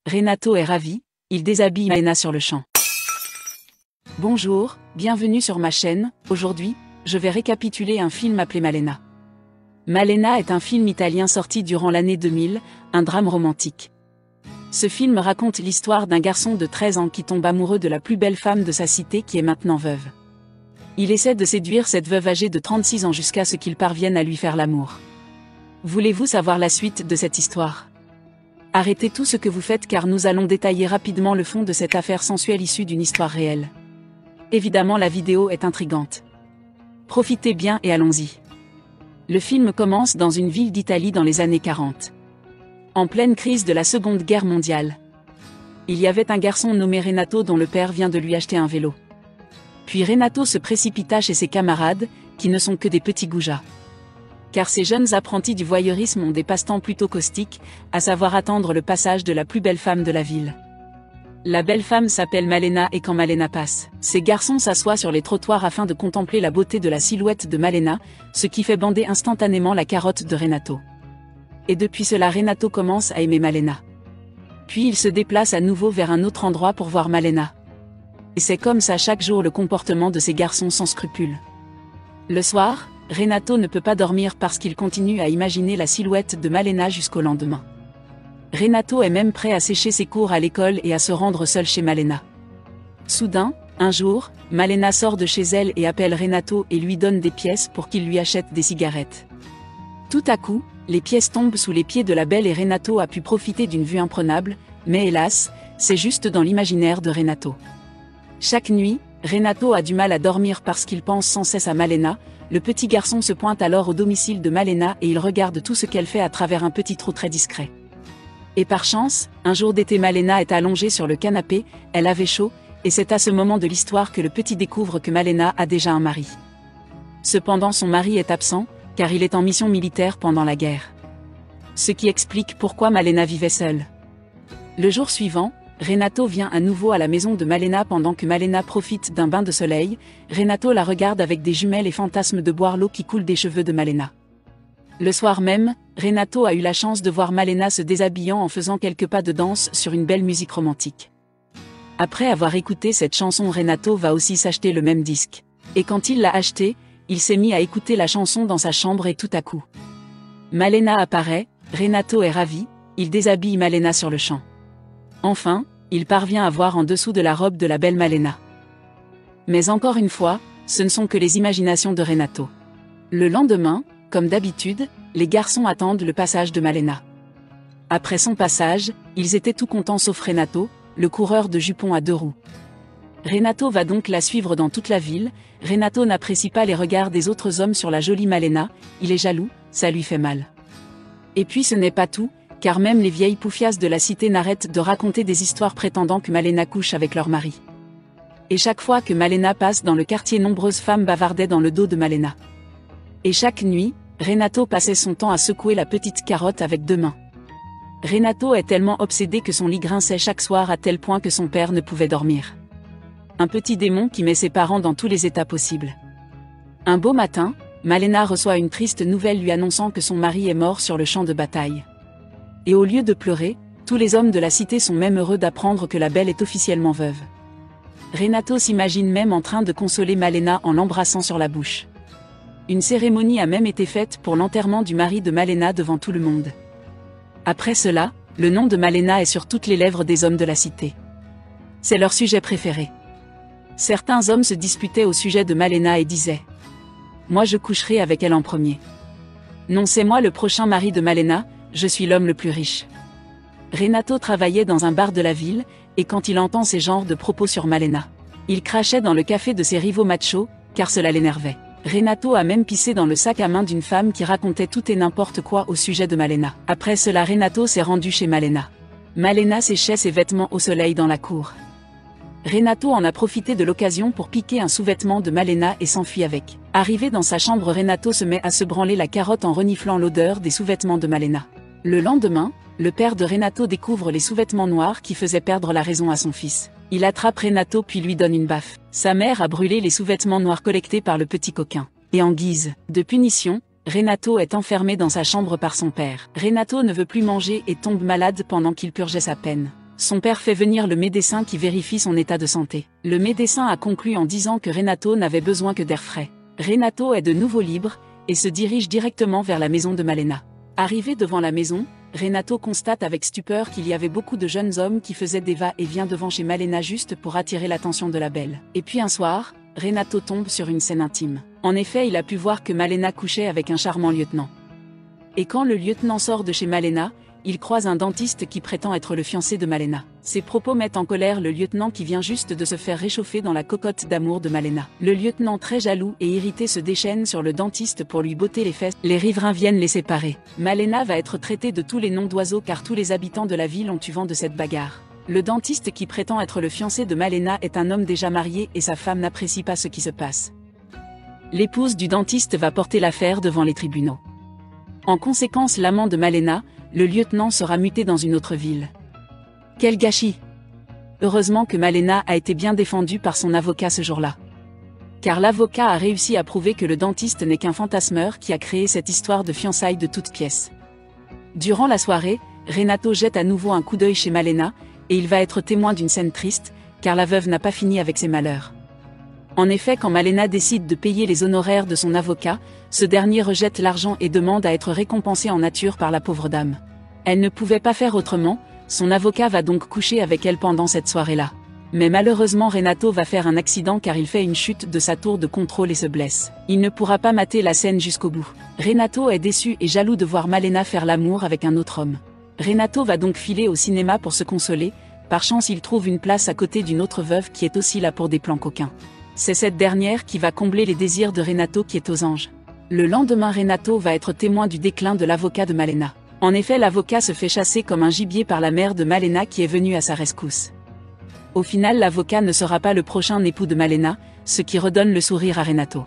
Renato est ravi, il déshabille Malena sur le champ. Bonjour, bienvenue sur ma chaîne. Aujourd'hui, je vais récapituler un film appelé Malena. Malena est un film italien sorti durant l'année 2000, un drame romantique. Ce film raconte l'histoire d'un garçon de 13 ans qui tombe amoureux de la plus belle femme de sa cité qui est maintenant veuve. Il essaie de séduire cette veuve âgée de 36 ans jusqu'à ce qu'il parvienne à lui faire l'amour. Voulez-vous savoir la suite de cette histoire ? Arrêtez tout ce que vous faites car nous allons détailler rapidement le fond de cette affaire sensuelle issue d'une histoire réelle. Évidemment, la vidéo est intrigante. Profitez bien et allons-y. Le film commence dans une ville d'Italie dans les années 40. En pleine crise de la Seconde Guerre mondiale. Il y avait un garçon nommé Renato dont le père vient de lui acheter un vélo. Puis Renato se précipita chez ses camarades, qui ne sont que des petits goujats. Car ces jeunes apprentis du voyeurisme ont des passe-temps plutôt caustiques, à savoir attendre le passage de la plus belle femme de la ville. La belle femme s'appelle Malena et quand Malena passe, ces garçons s'assoient sur les trottoirs afin de contempler la beauté de la silhouette de Malena, ce qui fait bander instantanément la carotte de Renato. Et depuis cela Renato commence à aimer Malena. Puis il se déplace à nouveau vers un autre endroit pour voir Malena. Et c'est comme ça chaque jour le comportement de ces garçons sans scrupules. Le soir, Renato ne peut pas dormir parce qu'il continue à imaginer la silhouette de Malena jusqu'au lendemain. Renato est même prêt à sécher ses cours à l'école et à se rendre seul chez Malena. Soudain, un jour, Malena sort de chez elle et appelle Renato et lui donne des pièces pour qu'il lui achète des cigarettes. Tout à coup, les pièces tombent sous les pieds de la belle et Renato a pu profiter d'une vue imprenable, mais hélas, c'est juste dans l'imaginaire de Renato. Chaque nuit, Renato a du mal à dormir parce qu'il pense sans cesse à Malena. Le petit garçon se pointe alors au domicile de Malena et il regarde tout ce qu'elle fait à travers un petit trou très discret. Et par chance, un jour d'été Malena est allongée sur le canapé, elle avait chaud, et c'est à ce moment de l'histoire que le petit découvre que Malena a déjà un mari. Cependant son mari est absent, car il est en mission militaire pendant la guerre. Ce qui explique pourquoi Malena vivait seule. Le jour suivant, Renato vient à nouveau à la maison de Malena pendant que Malena profite d'un bain de soleil. Renato la regarde avec des jumelles et fantasme de boire l'eau qui coule des cheveux de Malena. Le soir même, Renato a eu la chance de voir Malena se déshabillant en faisant quelques pas de danse sur une belle musique romantique. Après avoir écouté cette chanson, Renato va aussi s'acheter le même disque. Et quand il l'a acheté, il s'est mis à écouter la chanson dans sa chambre et tout à coup, Malena apparaît, Renato est ravi, il déshabille Malena sur le champ. Enfin, il parvient à voir en dessous de la robe de la belle Malena. Mais encore une fois, ce ne sont que les imaginations de Renato. Le lendemain, comme d'habitude, les garçons attendent le passage de Malena. Après son passage, ils étaient tout contents sauf Renato, le coureur de jupons à 2 roues. Renato va donc la suivre dans toute la ville. Renato n'apprécie pas les regards des autres hommes sur la jolie Malena, il est jaloux, ça lui fait mal. Et puis ce n'est pas tout, car même les vieilles poufias de la cité n'arrêtent de raconter des histoires prétendant que Malena couche avec leur mari. Et chaque fois que Malena passe dans le quartier, nombreuses femmes bavardaient dans le dos de Malena. Et chaque nuit, Renato passait son temps à secouer la petite carotte avec 2 mains. Renato est tellement obsédé que son lit grinçait chaque soir à tel point que son père ne pouvait dormir. Un petit démon qui met ses parents dans tous les états possibles. Un beau matin, Malena reçoit une triste nouvelle lui annonçant que son mari est mort sur le champ de bataille. Et au lieu de pleurer, tous les hommes de la cité sont même heureux d'apprendre que la belle est officiellement veuve. Renato s'imagine même en train de consoler Malena en l'embrassant sur la bouche. Une cérémonie a même été faite pour l'enterrement du mari de Malena devant tout le monde. Après cela, le nom de Malena est sur toutes les lèvres des hommes de la cité. C'est leur sujet préféré. Certains hommes se disputaient au sujet de Malena et disaient « Moi je coucherai avec elle en premier. Non, c'est moi le prochain mari de Malena, je suis l'homme le plus riche. » Renato travaillait dans un bar de la ville, et quand il entend ces genres de propos sur Malena, il crachait dans le café de ses rivaux machos, car cela l'énervait. Renato a même pissé dans le sac à main d'une femme qui racontait tout et n'importe quoi au sujet de Malena. Après cela, Renato s'est rendu chez Malena. Malena séchait ses vêtements au soleil dans la cour. Renato en a profité de l'occasion pour piquer un sous-vêtement de Malena et s'enfuit avec. Arrivé dans sa chambre, Renato se met à se branler la carotte en reniflant l'odeur des sous-vêtements de Malena. Le lendemain, le père de Renato découvre les sous-vêtements noirs qui faisaient perdre la raison à son fils. Il attrape Renato puis lui donne une baffe. Sa mère a brûlé les sous-vêtements noirs collectés par le petit coquin. Et en guise de punition, Renato est enfermé dans sa chambre par son père. Renato ne veut plus manger et tombe malade pendant qu'il purgeait sa peine. Son père fait venir le médecin qui vérifie son état de santé. Le médecin a conclu en disant que Renato n'avait besoin que d'air frais. Renato est de nouveau libre, et se dirige directement vers la maison de Malena. Arrivé devant la maison, Renato constate avec stupeur qu'il y avait beaucoup de jeunes hommes qui faisaient des va-et-vient devant chez Malena juste pour attirer l'attention de la belle. Et puis un soir, Renato tombe sur une scène intime. En effet, il a pu voir que Malena couchait avec un charmant lieutenant. Et quand le lieutenant sort de chez Malena, il croise un dentiste qui prétend être le fiancé de Malena. Ces propos mettent en colère le lieutenant qui vient juste de se faire réchauffer dans la cocotte d'amour de Malena. Le lieutenant très jaloux et irrité se déchaîne sur le dentiste pour lui botter les fesses. Les riverains viennent les séparer. Malena va être traitée de tous les noms d'oiseaux car tous les habitants de la ville ont eu vent de cette bagarre. Le dentiste qui prétend être le fiancé de Malena est un homme déjà marié et sa femme n'apprécie pas ce qui se passe. L'épouse du dentiste va porter l'affaire devant les tribunaux. En conséquence, l'amant de Malena, le lieutenant, sera muté dans une autre ville. Quel gâchis! Heureusement que Malena a été bien défendue par son avocat ce jour-là. Car l'avocat a réussi à prouver que le dentiste n'est qu'un fantasmeur qui a créé cette histoire de fiançailles de toutes pièces. Durant la soirée, Renato jette à nouveau un coup d'œil chez Malena, et il va être témoin d'une scène triste, car la veuve n'a pas fini avec ses malheurs. En effet, quand Malena décide de payer les honoraires de son avocat, ce dernier rejette l'argent et demande à être récompensé en nature par la pauvre dame. Elle ne pouvait pas faire autrement, son avocat va donc coucher avec elle pendant cette soirée-là. Mais malheureusement Renato va faire un accident car il fait une chute de sa tour de contrôle et se blesse. Il ne pourra pas mater la scène jusqu'au bout. Renato est déçu et jaloux de voir Malena faire l'amour avec un autre homme. Renato va donc filer au cinéma pour se consoler, par chance il trouve une place à côté d'une autre veuve qui est aussi là pour des plans coquins. C'est cette dernière qui va combler les désirs de Renato qui est aux anges. Le lendemain, Renato va être témoin du déclin de l'avocat de Malena. En effet, l'avocat se fait chasser comme un gibier par la mère de Malena qui est venue à sa rescousse. Au final, l'avocat ne sera pas le prochain époux de Malena, ce qui redonne le sourire à Renato.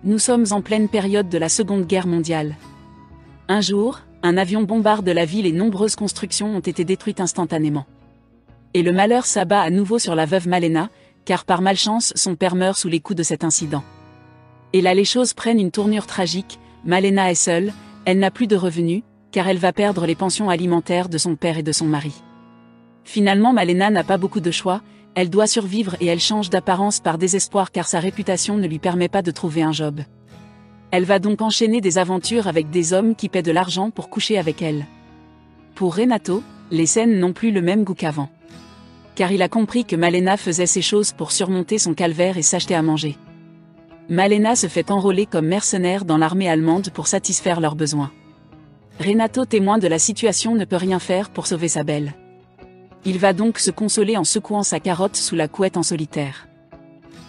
Nous sommes en pleine période de la Seconde Guerre mondiale. Un jour, un avion bombarde la ville et nombreuses constructions ont été détruites instantanément. Et le malheur s'abat à nouveau sur la veuve Malena, car par malchance son père meurt sous les coups de cet incident. Et là les choses prennent une tournure tragique, Malena est seule, elle n'a plus de revenus, car elle va perdre les pensions alimentaires de son père et de son mari. Finalement Malena n'a pas beaucoup de choix, elle doit survivre et elle change d'apparence par désespoir car sa réputation ne lui permet pas de trouver un job. Elle va donc enchaîner des aventures avec des hommes qui paient de l'argent pour coucher avec elle. Pour Renato, les scènes n'ont plus le même goût qu'avant. Car il a compris que Malena faisait ces choses pour surmonter son calvaire et s'acheter à manger. Malena se fait enrôler comme mercenaire dans l'armée allemande pour satisfaire leurs besoins. Renato, témoin de la situation, ne peut rien faire pour sauver sa belle. Il va donc se consoler en secouant sa carotte sous la couette en solitaire.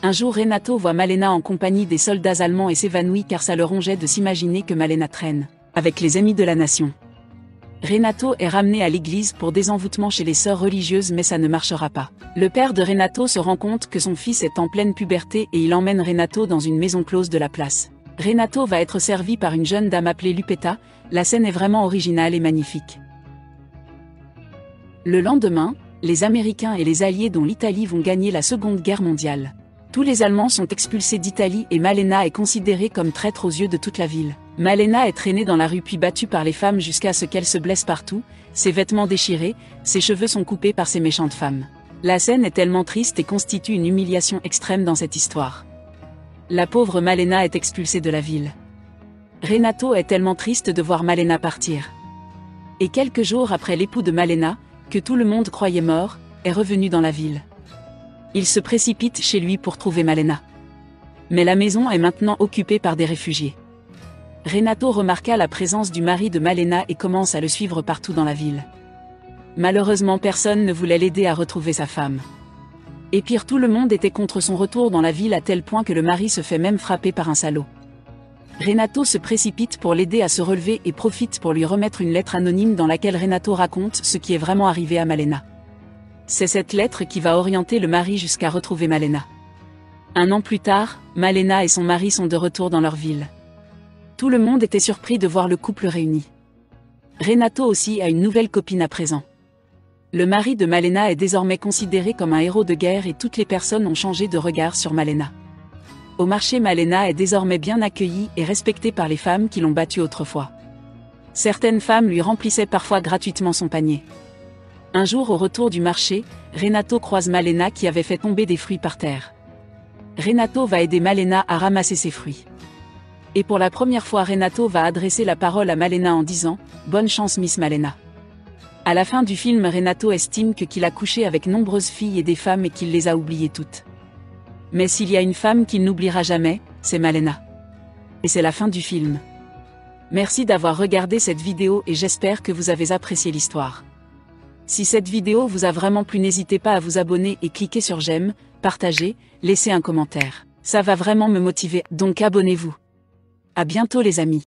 Un jour Renato voit Malena en compagnie des soldats allemands et s'évanouit car ça le rongeait de s'imaginer que Malena traîne avec les ennemis de la nation. Renato est ramené à l'église pour désenvoûtement chez les sœurs religieuses mais ça ne marchera pas. Le père de Renato se rend compte que son fils est en pleine puberté et il emmène Renato dans une maison close de la place. Renato va être servi par une jeune dame appelée Lupetta, la scène est vraiment originale et magnifique. Le lendemain, les Américains et les Alliés dont l'Italie vont gagner la Seconde Guerre mondiale. Tous les Allemands sont expulsés d'Italie et Malena est considérée comme traître aux yeux de toute la ville. Malena est traînée dans la rue puis battue par les femmes jusqu'à ce qu'elle se blesse partout, ses vêtements déchirés, ses cheveux sont coupés par ces méchantes femmes. La scène est tellement triste et constitue une humiliation extrême dans cette histoire. La pauvre Malena est expulsée de la ville. Renato est tellement triste de voir Malena partir. Et quelques jours après, l'époux de Malena, que tout le monde croyait mort, est revenu dans la ville. Il se précipite chez lui pour trouver Malena. Mais la maison est maintenant occupée par des réfugiés. Renato remarqua la présence du mari de Malena et commence à le suivre partout dans la ville. Malheureusement personne ne voulait l'aider à retrouver sa femme. Et pire, tout le monde était contre son retour dans la ville à tel point que le mari se fait même frapper par un salaud. Renato se précipite pour l'aider à se relever et profite pour lui remettre une lettre anonyme dans laquelle Renato raconte ce qui est vraiment arrivé à Malena. C'est cette lettre qui va orienter le mari jusqu'à retrouver Malena. Un an plus tard, Malena et son mari sont de retour dans leur ville. Tout le monde était surpris de voir le couple réuni. Renato aussi a une nouvelle copine à présent. Le mari de Malena est désormais considéré comme un héros de guerre et toutes les personnes ont changé de regard sur Malena. Au marché, Malena est désormais bien accueillie et respectée par les femmes qui l'ont battue autrefois. Certaines femmes lui remplissaient parfois gratuitement son panier. Un jour au retour du marché, Renato croise Malena qui avait fait tomber des fruits par terre. Renato va aider Malena à ramasser ses fruits. Et pour la première fois Renato va adresser la parole à Malena en disant « Bonne chance Miss Malena ». À la fin du film Renato estime qu'il a couché avec nombreuses filles et des femmes et qu'il les a oubliées toutes. Mais s'il y a une femme qu'il n'oubliera jamais, c'est Malena. Et c'est la fin du film. Merci d'avoir regardé cette vidéo et j'espère que vous avez apprécié l'histoire. Si cette vidéo vous a vraiment plu, n'hésitez pas à vous abonner et cliquer sur j'aime, partager, laisser un commentaire. Ça va vraiment me motiver, donc abonnez-vous. À bientôt les amis.